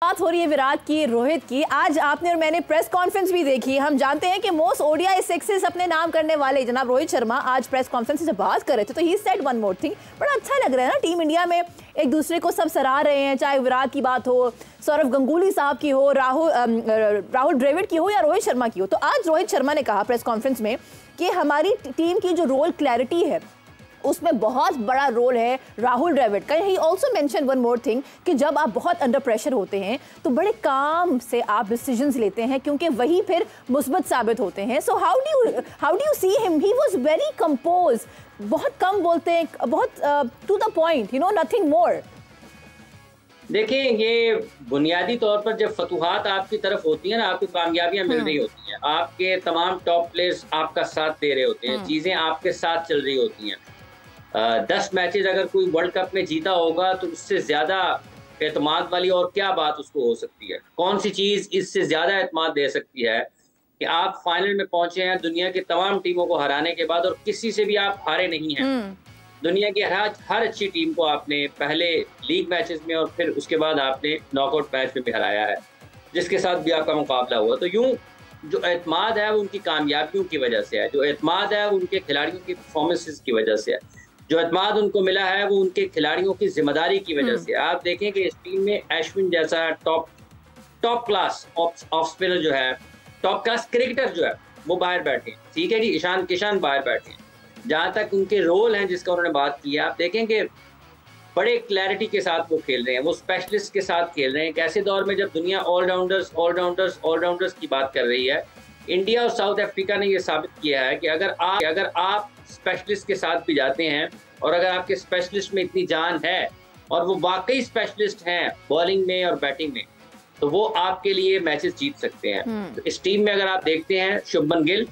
बात हो रही है विराट की, रोहित की। आज आपने और मैंने प्रेस कॉन्फ्रेंस भी देखी। हम जानते हैं कि मोस्ट ओडीआई सिक्सेस अपने नाम करने वाले जनाब रोहित शर्मा आज प्रेस कॉन्फ्रेंस से जब बात कर रहे थे तो he said one more thing. बड़ा अच्छा लग रहा है ना, टीम इंडिया में एक दूसरे को सब सराह रहे हैं, चाहे विराट की बात हो, सौरव गंगुली साहब की हो, राहुल द्रविड़ की हो या रोहित शर्मा की हो। तो आज रोहित शर्मा ने कहा प्रेस कॉन्फ्रेंस में कि हमारी टीम की जो रोल क्लैरिटी है उसमें बहुत बड़ा रोल है राहुल द्रविड़ का। He also mention one more thing कि जब आप बहुत अंडर प्रेशर होते हैं तो बड़े काम से आप डिसीजंस लेते हैं क्योंकि वही फिर मुस्बत साबित होते हैं। So how do you see him? He was very compose, बहुत कम बोलते हैं, बहुत to the point, you know, nothing more. देखिए, ये बुनियादी तौर पर जब फतूहात आपकी तरफ होती है ना, आपको कामयाबियां मिल रही होती हैं, आपके तमाम टॉप प्लेयर्स आपका साथ दे रहे होते हैं, चीजें आपके साथ चल रही होती हैं। 10 मैचेस अगर कोई वर्ल्ड कप में जीता होगा तो उससे ज्यादा एतमाद वाली और क्या बात उसको हो सकती है? कौन सी चीज इससे ज्यादा एतमाद दे सकती है कि आप फाइनल में पहुंचे हैं दुनिया की तमाम टीमों को हराने के बाद और किसी से भी आप हारे नहीं हैं। दुनिया की हर अच्छी टीम को आपने पहले लीग मैचेस में और फिर उसके बाद आपने नॉकआउट मैच में भी हराया है, जिसके साथ भी आपका मुकाबला हुआ। तो यूं जो एतमाद है वो उनकी कामयाबियों की वजह से है, जो एतमाद है वो उनके खिलाड़ियों की परफॉर्मेंसेस की वजह से है, जो एतमाद उनको मिला है वो उनके खिलाड़ियों की जिम्मेदारी की वजह से। आप देखें कि इस टीम में अश्विन जैसा टॉप क्लास ऑफ स्पिनर जो है, टॉप क्लास क्रिकेटर जो है, वो बाहर बैठे हैं। ठीक है जी, ईशान किशन बाहर बैठे हैं। जहां तक उनके रोल हैं जिसका उन्होंने बात की है, आप देखें कि बड़े क्लैरिटी के साथ वो खेल रहे हैं, वो स्पेशलिस्ट के साथ खेल रहे हैं। एक ऐसे दौर में जब दुनिया ऑलराउंडर्स की बात कर रही है, इंडिया और साउथ अफ्रीका ने ये साबित किया है कि अगर आप स्पेशलिस्ट के साथ भी जाते हैं और अगर आपके स्पेशलिस्ट में इतनी जान है और वो वाकई स्पेशलिस्ट हैं बॉलिंग में और बैटिंग में, तो वो आपके लिए मैचेस जीत सकते हैं। तो इस टीम में अगर आप देखते हैं, शुभमन गिल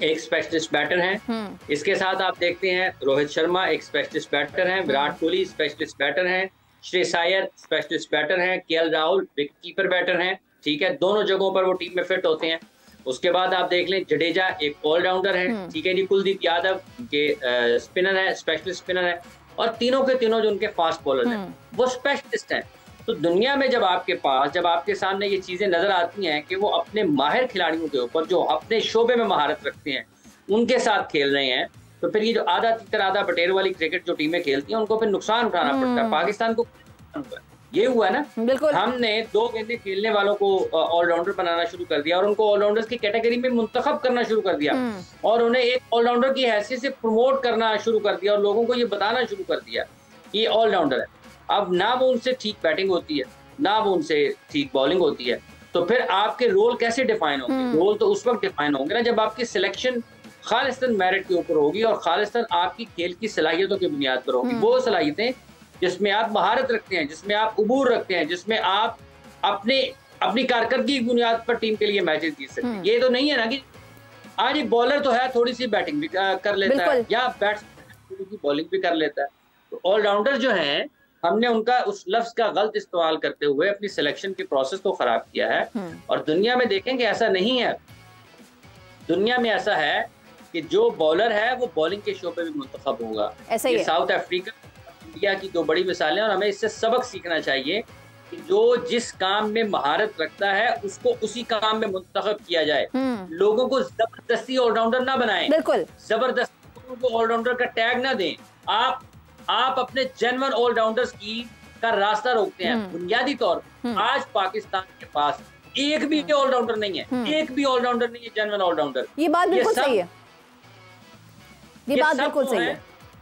एक स्पेशलिस्ट बैटर हैं, इसके साथ आप देखते हैं रोहित शर्मा एक स्पेशलिस्ट बैटर हैं, विराट कोहली स्पेशलिस्ट बैटर हैं, श्रेयस अय्यर स्पेशलिस्ट बैटर हैं, KL Rahul wicket keeper batter हैं। ठीक है, दोनों जगहों पर वो टीम में फिट होते हैं। उसके बाद आप देख लें, जडेजा एक ऑलराउंडर है। ठीक है जी, कुलदीप यादव के स्पिनर है, स्पेशलिस्ट स्पिनर है, और तीनों के तीनों जो उनके फास्ट बॉलर हैं वो स्पेशलिस्ट हैं। तो दुनिया में जब आपके सामने ये चीजें नजर आती हैं कि वो अपने माहिर खिलाड़ियों के ऊपर जो अपने शोबे में महारत रखते हैं उनके साथ खेल रहे हैं, तो फिर ये जो आधा तीतर आधा बटेर वाली क्रिकेट जो टीमें खेलती हैं उनको फिर नुकसान उठाना पड़ता है। पाकिस्तान को ये हुआ ना, बिल्कुल, हमने 2 गेंदें खेलने वालों को ऑलराउंडर बनाना शुरू कर दिया और उनको ऑलराउंडर्स की कैटेगरी में मुंतखब करना शुरू कर दिया और उन्हें एक ऑलराउंडर की हैसियत से प्रमोट करना शुरू कर दिया और लोगों को ये बताना शुरू कर दिया कि ये ऑलराउंडर है। अब ना वो उनसे ठीक बैटिंग होती है, ना वो उनसे ठीक बॉलिंग होती है, तो फिर आपके रोल कैसे डिफाइन होंगे? रोल तो उस वक्त डिफाइन होंगे ना जब आपकी सिलेक्शन खालिस्तान मेरिट के ऊपर होगी और खालिस्तान आपकी खेल की सलाहियतों की बुनियाद पर होगी। वो सलाहियतें जिसमें आप महारत रखते हैं, जिसमें आप उबूर रखते हैं, जिसमें आप अपनी कारकर्दगी की बुनियाद पर टीम के लिए मैचेस जीत सकते हैं। ये तो नहीं है ना कि आज एक बॉलर तो है, थोड़ी सी बैटिंग भी कर लेता है या बैट्समैन थोड़ी सी बॉलिंग भी कर लेता है। तो ऑलराउंडर जो हैं, हमने उनका उस लफ्ज का गलत इस्तेमाल करते हुए अपनी सिलेक्शन के प्रोसेस को खराब किया है। और दुनिया में देखेंगे ऐसा नहीं है, दुनिया में ऐसा है कि जो बॉलर है वो बॉलिंग के शोबे में मुंतखब होगा। ये साउथ अफ्रीका, इंडिया की 2 बड़ी मिसालें, और हमें इससे सबक सीखना चाहिए कि जो जिस काम में महारत रखता है उसको उसी काम में मुंतखब किया जाए। लोगों को जबरदस्ती ऑलराउंडर ना बनाएं, बिल्कुल जबरदस्ती को ऑलराउंडर का टैग ना दें। आप अपने जेन्युइन ऑलराउंडर्स का रास्ता रोकते हैं। बुनियादी तौर पर आज पाकिस्तान के पास एक भी ऑलराउंडर नहीं है, एक भी ऑलराउंडर नहीं है जेन्युइन ऑलराउंडर। ये बात बिल्कुल सही है, ये बात बिल्कुल सही है।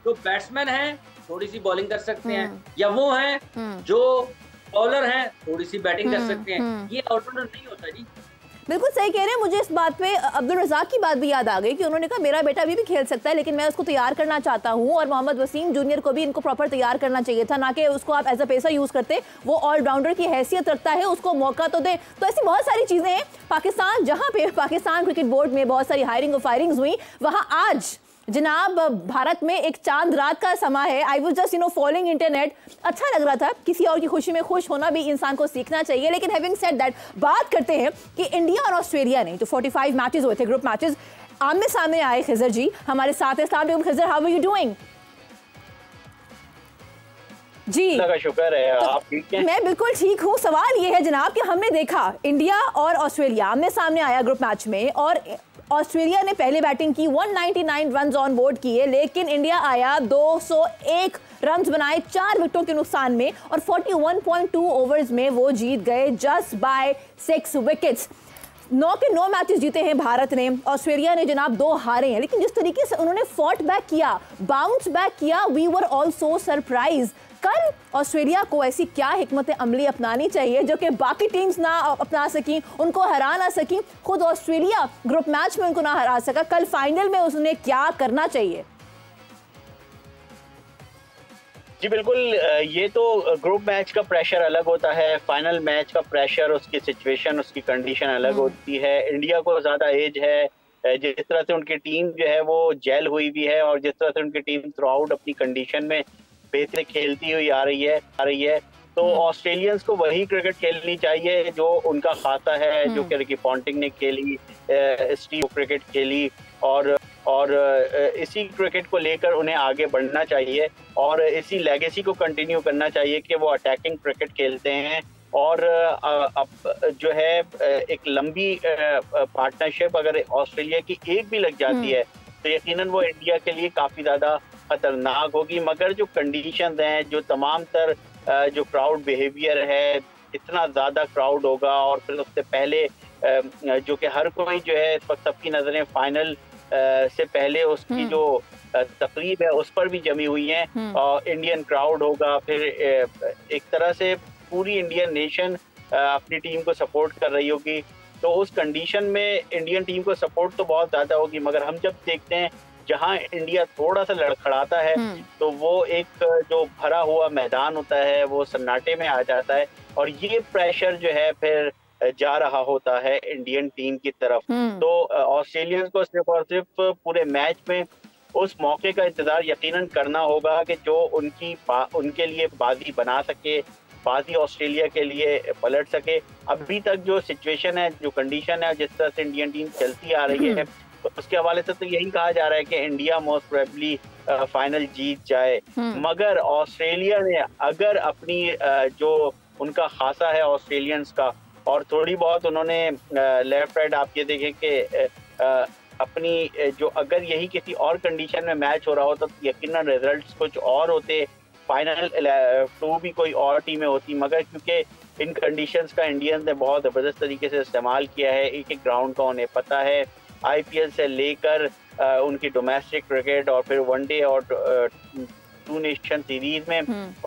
जो बैट्समैन है थोड़ी सी बॉलिंग कर सकते हैं, या वो हैं जो बॉलर हैं थोड़ी सी बैटिंग कर सकते हैं, ये ऑलराउंडर नहीं होता जी। बिल्कुल सही कह रहे हैं। मुझे इस बात पे अब्दुल रज़ाक की बात भी याद आ गई कि उन्होंने कहा मेरा बेटा अभी भी खेल सकता है लेकिन मैं उसको तैयार करना चाहता हूं, और मोहम्मद वसीम जूनियर को भी इनको प्रॉपर तैयार करना चाहिए था, ना कि उसको आप एज अ पेसर यूज करते। वो ऑलराउंडर की हैसियत रखता है, उसको मौका तो दें। तो ऐसी बहुत सारी चीजें हैं पाकिस्तान, जहां पे पाकिस्तान क्रिकेट बोर्ड में बहुत सारी हायरिंग और फायरिंग्स हुई, वहां आज जनाब भारत में एक चांद रात का समा है। I was just following internet, अच्छा लग रहा था। किसी और की खुशी में खुश होना भी इंसान को सीखना चाहिए। लेकिन हैविंग सेड दैट, बात करते हैं कि इंडिया और ऑस्ट्रेलिया ने जो 45 मैचेस हुए थे, ग्रुप मैचेस, आमने सामने आए। खिजर जी हमारे साथ हैं। अस्सलाम वालेकुम Khizar, how are you doing? जी, अल्लाह का शुक्र है। तो आप ठीक हैं? मैं बिल्कुल ठीक हूँ। सवाल ये है जनाब कि हमने देखा इंडिया और ऑस्ट्रेलिया आमने सामने आया ग्रुप मैच में, और ऑस्ट्रेलिया ने पहले बैटिंग की, 199 रन ऑन बोर्ड किए, लेकिन इंडिया आया 201 रन बनाए 4 विकेटों के नुकसान में, और 41.2 ओवर्स में वो जीत गए जस्ट बाय 6 विकेट्स। 9 के 9 मैचेस जीते हैं भारत ने, ऑस्ट्रेलिया ने जनाब 2 हारे हैं, लेकिन जिस तरीके से उन्होंने फॉट बैक किया, बाउंस बैक किया, वी वर ऑल्सो सरप्राइज। कल ऑस्ट्रेलिया को ऐसी क्या हिकमत अमली अपनानी चाहिए जो कि बाकी टीम्स ना अपना सकी, उनको हरा ना सकी? खुद ऑस्ट्रेलिया ग्रुप मैच में उनको ना हरा सका, कल फाइनल में उसने क्या करना चाहिए? जी बिल्कुल, ये तो ग्रुप मैच का प्रेशर अलग होता है, फाइनल मैच का प्रेशर, उसकी सिचुएशन, उसकी कंडीशन अलग होती है। इंडिया को ज़्यादा एज है, जिस तरह से उनकी टीम जो है वो जेल हुई भी है, और जिस तरह से उनकी टीम थ्रू आउट अपनी कंडीशन में बेहतर खेलती हुई आ रही है, तो ऑस्ट्रेलियंस को वही क्रिकेट खेलनी चाहिए जो उनका खाता है, जो कि रिकी पॉन्टिंग ने खेली, स्टीव क्रिकेट खेली, और इसी क्रिकेट को लेकर उन्हें आगे बढ़ना चाहिए, और इसी लेगेसी को कंटिन्यू करना चाहिए कि वो अटैकिंग क्रिकेट खेलते हैं। और अब जो है एक लंबी पार्टनरशिप अगर ऑस्ट्रेलिया की एक भी लग जाती है तो यकीनन वो इंडिया के लिए काफ़ी ज़्यादा खतरनाक होगी। मगर जो कंडीशंस हैं, जो तमाम तर जो क्राउड बिहेवियर है, इतना ज़्यादा क्राउड होगा, और फिर उससे पहले जो कि हर कोई जो है इस वक्त सबकी नज़रें फाइनल से पहले उसकी जो तकरीब है उस पर भी जमी हुई हैं, और इंडियन क्राउड होगा, फिर एक तरह से पूरी इंडियन नेशन अपनी टीम को सपोर्ट कर रही होगी। तो उस कंडीशन में इंडियन टीम को सपोर्ट तो बहुत ज़्यादा होगी, मगर हम जब देखते हैं जहां इंडिया थोड़ा सा लड़खड़ाता है तो वो एक जो भरा हुआ मैदान होता है वो सन्नाटे में आ जाता है, और ये प्रेशर जो है फिर जा रहा होता है इंडियन टीम की तरफ। तो ऑस्ट्रेलियंस को सिर्फ और सिर्फ पूरे मैच में उस मौके का इंतजार यकीनन करना होगा कि जो उनके लिए बाजी बना सके, बाजी ऑस्ट्रेलिया के लिए पलट सके। अभी तक जो सिचुएशन है, जो कंडीशन है, जिस तरह से इंडियन टीम चलती आ रही है, तो उसके हवाले से तो यही कहा जा रहा है कि इंडिया मोस्ट प्रोबेबली फाइनल जीत जाए। मगर ऑस्ट्रेलिया ने अगर अपनी जो उनका खासा है ऑस्ट्रेलियंस का, और थोड़ी बहुत उन्होंने लेफ्ट राइट आप ये देखें कि अपनी जो अगर यही किसी और कंडीशन में मैच हो रहा हो तो यकीनन रिजल्ट्स कुछ और होते, फाइनल 2 भी कोई और टीमें होती, मगर क्योंकि इन कंडीशंस का इंडियंस ने बहुत ज़बरदस्त तरीके से इस्तेमाल किया है, एक एक ग्राउंड का उन्हें पता है, IPL से लेकर उनकी डोमेस्टिक क्रिकेट और फिर वनडे और 2 नेशन सीरीज में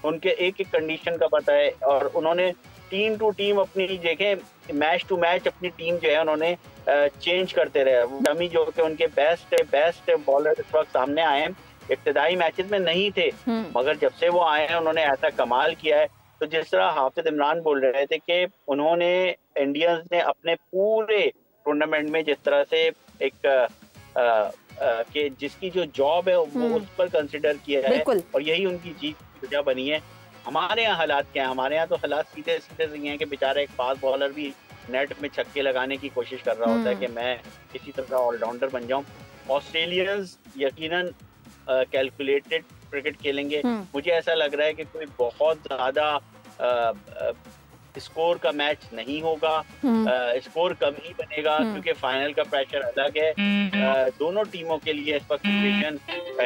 उनके एक एक कंडीशन का पता है, और उन्होंने टीम टू टीम अपनी देखें मैच टू मैच अपनी टीम जो है उन्होंने चेंज करते रहे। डमी जो कि उनके बेस्ट बॉलर इस वक्त सामने आए हैं, इब्तदाई मैचेस में नहीं थे, मगर जब से वो आए हैं उन्होंने ऐसा कमाल किया है। तो जिस तरह हाफिज इमरान बोल रहे थे कि उन्होंने इंडियंस ने अपने पूरे टूर्नामेंट में जिस तरह से एक कि जिसकी जो जॉब है वो उस पर कंसिडर किया है, और यही उनकी जीत की वजह बनी है। हमारे यहाँ हालात क्या है? हमारे यहाँ तो हालात सीधे सीधे से हैं कि बेचारा एक फास्ट बॉलर भी नेट में छक्के लगाने की कोशिश कर रहा होता है कि मैं किसी तरह ऑलराउंडर बन जाऊं। ऑस्ट्रेलियंस यकीनन कैलकुलेटेड क्रिकेट खेलेंगे। मुझे ऐसा लग रहा है कि कोई बहुत ज़्यादा स्कोर का मैच नहीं होगा, स्कोर कम ही बनेगा, क्योंकि फाइनल का प्रेशर अलग है। दोनों टीमों के लिए इस वक्त सिचुएशन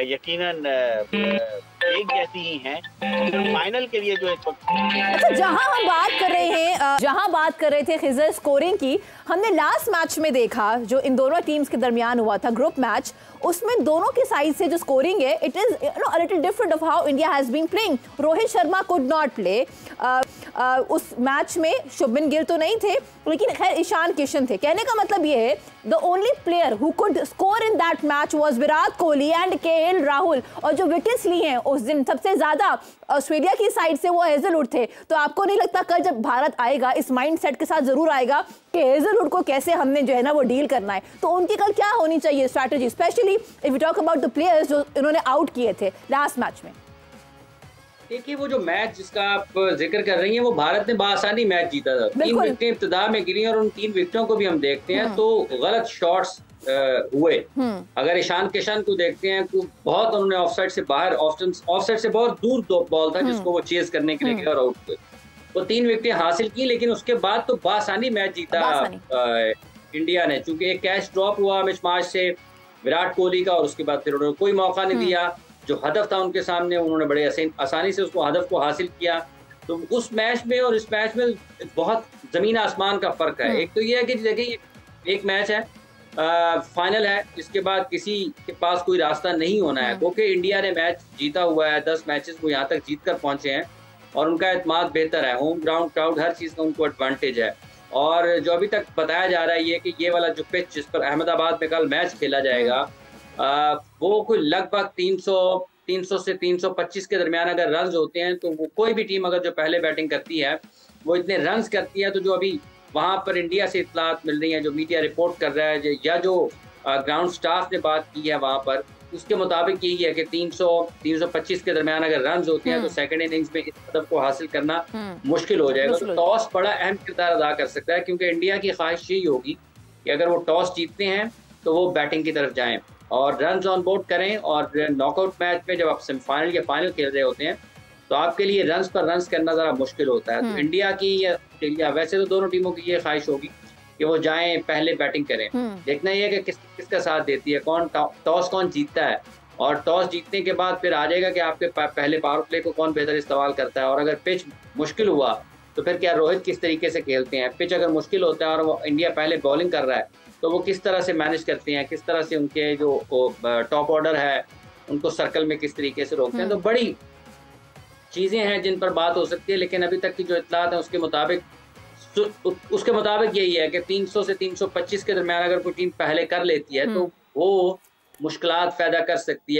यकीनन एक जैसी ही है। फाइनल के लिए जो इस वक्त अच्छा, जहां हम बात कर रहे हैं, जहां बात कर रहे थे खिजर स्कोरिंग की, हमने लास्ट मैच में देखा जो इन दोनों टीम्स के दरमियान हुआ था ग्रुप मैच, उसमें दोनों की साइड से जो स्कोरिंग है it is a little different of how India has been playing. Rohit Sharma could not play उस मैच में, शुभमन गिल तो नहीं थे, लेकिन खैर ईशान किशन थे। कहने का मतलब ये है the only player who could score in that match was Virat Kohli and KL Rahul, और जो विकेट्स ली हैं उस दिन सबसे ज्यादा ऑस्ट्रेलिया की साइड से वो हेजलवुड थे। तो आपको नहीं लगता कल जब भारत आएगा इस माइंडसेट के साथ जरूर आएगा कि हेजलवुड को कैसे हमने जो है ना वो डील करना है? तो उनकी कल क्या होनी चाहिए strategy, specially if you talk about the players जो इन्होंने आउट किए थे लास्ट मैच में? देखिए, वो जो मैच जिसका आप जिक्र कर रही हैं वो भारत ने बआसानी मैच जीता था। 3 विकेटें इब्तिदा में गिरी, और उन 3 विकेटों को भी हम देखते हैं तो गलत शॉट्स हुए। अगर ईशान किशन को देखते हैं तो बहुत उन्होंने ऑफसाइड से बाहर, ऑफसाइड से बहुत दूर दो बॉल था जिसको वो चेज करने के लिए गए और आउट हुए। वो 3 विकेटें हासिल की, लेकिन उसके बाद तो बासानी मैच जीता इंडिया ने, चूंकि एक कैच ड्रॉप हुआ मिसमैच से विराट कोहली का, और उसके बाद फिर उन्होंने कोई मौका नहीं दिया। जो हदफ था उनके सामने उन्होंने बड़े आसानी से उसको हदफ को हासिल किया। तो उस मैच में और इस मैच में बहुत जमीन आसमान का फर्क है। एक तो ये है कि देखिए एक मैच है, फाइनल है, इसके बाद किसी के पास कोई रास्ता नहीं होना है, क्योंकि इंडिया ने मैच जीता हुआ है, 10 मैचेस वो यहाँ तक जीत कर पहुंचे हैं और उनका एतमाद बेहतर है, होम ग्राउंड क्राउड हर चीज़ का उनको एडवांटेज है। और जो अभी तक बताया जा रहा है ये कि ये वाला जो पिच जिस पर अहमदाबाद में कल मैच खेला जाएगा, वो कोई लगभग 300 से 325 के दरमियान अगर रन होते हैं, तो वो कोई भी टीम अगर जो पहले बैटिंग करती है वो इतने रन करती है। तो जो अभी वहाँ पर इंडिया से इत्तलात मिल रही है, जो मीडिया रिपोर्ट कर रहा है या जो ग्राउंड स्टाफ ने बात की है वहाँ पर, उसके मुताबिक यही है कि 300-325 के दरमियान अगर रन होते हैं तो सेकंड इनिंग्स में इस हदफ को हासिल करना मुश्किल हो जाएगा। तो टॉस बड़ा अहम किरदार अदा कर सकता है, क्योंकि इंडिया की ख्वाहिश यही होगी कि अगर वो टॉस जीतते हैं तो वो बैटिंग की तरफ जाएं और रन ऑन बोर्ड करें। और नॉकआउट मैच में जब आप सेमीफाइनल या फाइनल खेल रहे होते हैं तो आपके लिए रन पर रन करना ज़रा मुश्किल होता है। तो इंडिया की या वैसे तो दोनों टीमों की ये ख्वाहिश होगी कि वो जाएं, पहले बैटिंग करें। देखना ये है कि किसका साथ देती है, कौन टॉस कौन जीतता है, और टॉस जीतने के बाद फिर आ जाएगा कि आपके पहले पावर प्ले को कौन बेहतर इस्तेमाल करता है। और अगर पिच मुश्किल हुआ तो फिर क्या रोहित किस तरीके से खेलते हैं। पिच अगर मुश्किल होता है और वो इंडिया पहले बॉलिंग कर रहा है तो वो किस तरह से मैनेज करते हैं, किस तरह से उनके जो टॉप ऑर्डर है उनको सर्कल में किस तरीके से रोकते हैं। तो बड़ी चीज़ें हैं जिन पर बात हो सकती है, लेकिन अभी तक की जो इत्तलात है उसके मुताबिक यही है कि 300 से 325 के दरमियान अगर कोई टीम पहले कर लेती है तो वो मुश्किलात पैदा कर सकती है।